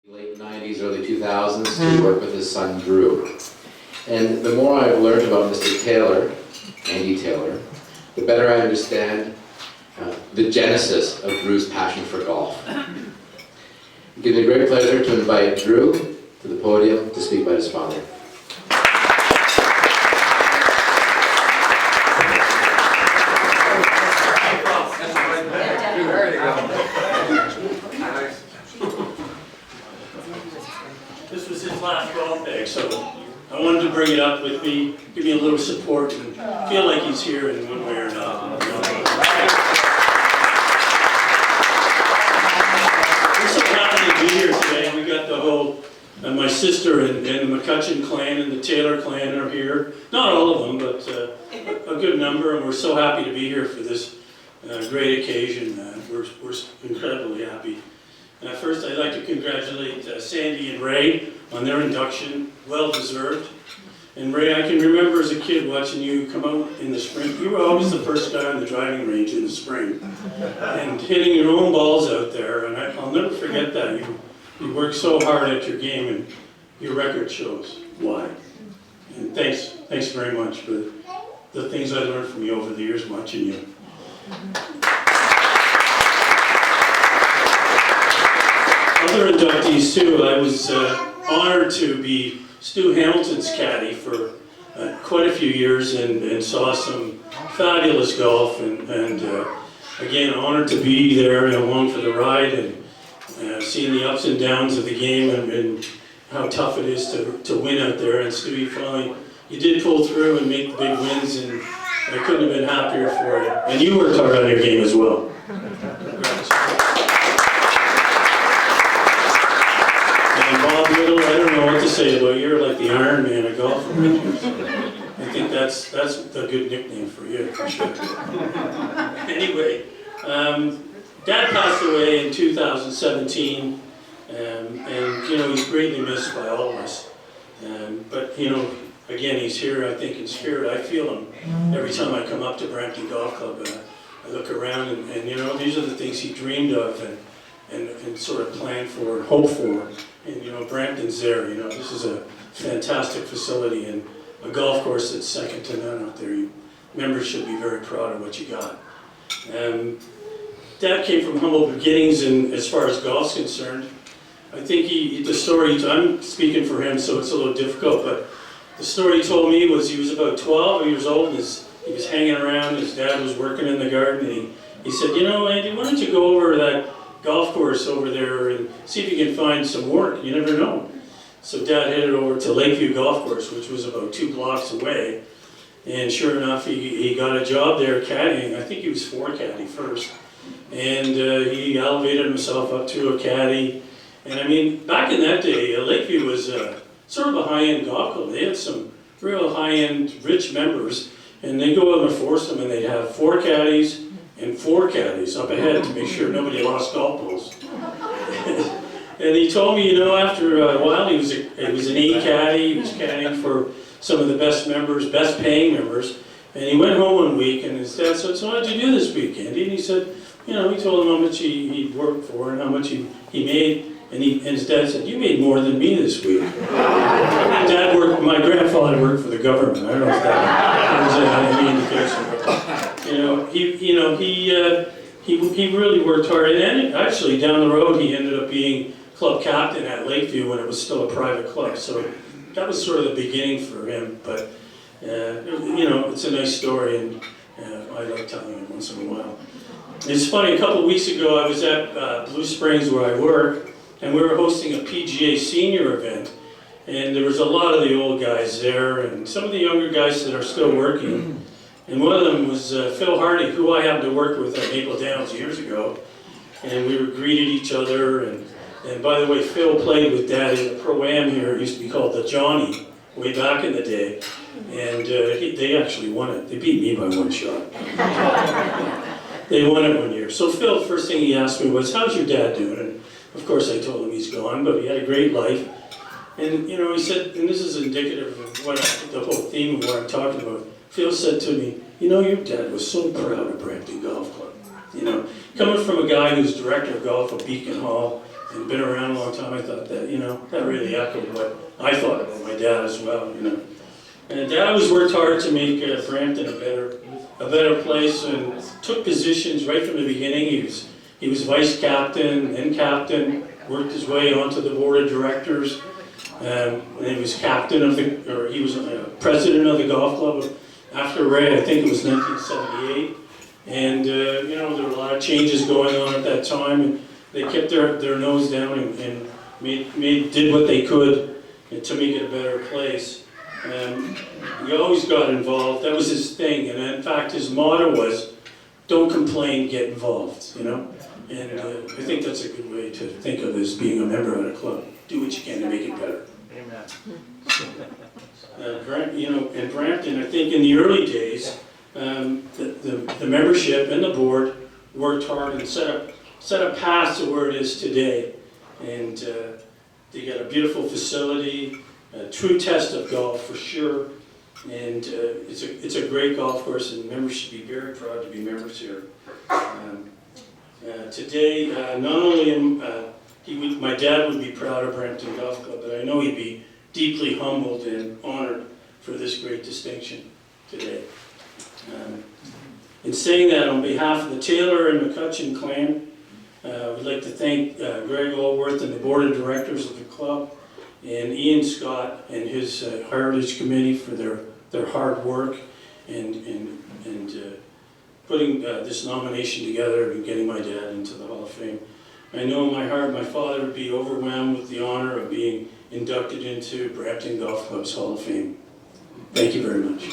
Late 90s, early 2000s to work with his son Drew. And the more I've learned about Mr. Taylor, Andy Taylor, the better I understand the genesis of Drew's passion for golf. It gives me great pleasure to invite Drew to the podium to speak about his father. This was his last golf day, so I wanted to bring it up with me, give me a little support, and feel like he's here in one way or another. We're so happy to be here today. We got the whole, my sister and the McCutcheon clan and the Taylor clan are here. Not all of them, but a good number, and we're so happy to be here for this great occasion. We're incredibly happy. First, I'd like to congratulate Sandy and Ray on their induction, well deserved. And Ray, I can remember as a kid watching you come out in the spring. You were always the first guy on the driving range in the spring, and hitting your own balls out there. And I'll never forget that. You worked so hard at your game, and your record shows why. And thanks very much for the things I learned from you over the years watching you. Other inductees too, I was honored to be Stu Hamilton's caddy for quite a few years and saw some fabulous golf and again honored to be there and along for the ride and seeing the ups and downs of the game and how tough it is to win out there. And Stu, you did pull through and make the big wins, and I couldn't have been happier for you. And you worked hard on your game as well. Congrats. And Bob Little, I don't know what to say about you. You're like the Iron Man of golf. I think that's a good nickname for you, for sure. Anyway, Dad passed away in 2017, and you know he's greatly missed by all of us. But you know, again, he's here. I think in spirit. I feel him every time I come up to Brampton Golf Club. I look around, and you know, these are the things he dreamed of and sort of planned for and hoped for. And you know, Brampton's there. You know, this is a fantastic facility and a golf course that's second to none out there. Members should be very proud of what you got. Dad came from humble beginnings, and as far as golf's concerned, I think the story, I'm speaking for him, so it's a little difficult, but the story he told me was he was about 12 years old, and he was hanging around, his dad was working in the garden, and he said, you know, Andy, why don't you go over that golf course over there and see if you can find some work, you never know. So Dad headed over to Lakeview Golf Course, which was about 2 blocks away, and sure enough, he got a job there caddying. I think he was 4 caddy first, and he elevated himself up to a caddy. And I mean, back in that day, Lakeview was sort of a high-end golf club. They had some real high-end, rich members, and they'd go out and force them, and they'd have 4 caddies and 4 caddies up ahead to make sure nobody lost golf balls. And he told me, you know, after a while, he was an A caddy. He was caddying for some of the best members, best paying members. And he went home one week, and his dad said, so what did you do this week, Andy? And he said, you know, he told him how much he'd worked for and how much he made. And his dad said, you made more than me this week. My grandfather worked for the government. I don't know if that was any indication. He really worked hard. And then actually down the road, he ended up being club captain at Lakeview when it was still a private club. So that was sort of the beginning for him. But, you know, it's a nice story, and I like telling it once in a while. It's funny, a couple of weeks ago, I was at Blue Springs where I work, and we were hosting a PGA senior event, and there was a lot of the old guys there, and some of the younger guys that are still working. And one of them was Phil Hardy, who I happened to work with at Maple Downs years ago, and we greeted each other. And by the way, Phil played with Dad in the Pro-Am here. It used to be called the Johnny, way back in the day, and they actually won it. They beat me by 1 shot. They won it one year. So Phil, first thing he asked me was, how's your dad doing? And of course I told him he's gone, but he had a great life. And you know, he said, and this is indicative of the whole theme of what I'm talking about. Phil said to me, you know, your dad was so proud of Brampton Golf Club. You know, coming from a guy who's director of golf at Beacon Hall, and been around a long time, I thought that, you know, that really echoed what I thought about my dad as well, you know. And Dad always worked hard to make Brampton a better place, and took positions right from the beginning. He was vice captain, then captain, worked his way onto the board of directors, and he was captain of he was president of the golf club after Ray, I think it was 1978. And you know, there were a lot of changes going on at that time, and they kept their nose down and did what they could to make it a better place. He always got involved. That was his thing, and in fact, his motto was, "Don't complain, get involved." You know, and I think that's a good way to think of as being a member of a club. Do what you can to make it better. Amen. You know, in Brampton, I think in the early days, the membership and the board worked hard and set a path to where it is today, and they got a beautiful facility. A true test of golf for sure, and it's a great golf course, and members should be very proud to be members here. Today, not only my dad would be proud of Brampton Golf Club, but I know he'd be deeply humbled and honored for this great distinction today. In saying that, on behalf of the Taylor and McCutcheon clan, we'd like to thank Greg Allworth and the board of directors of the club, and Ian Scott and his Heritage Committee for their hard work and putting this nomination together and getting my dad into the Hall of Fame. I know in my heart my father would be overwhelmed with the honor of being inducted into Brampton Golf Club's Hall of Fame. Thank you very much.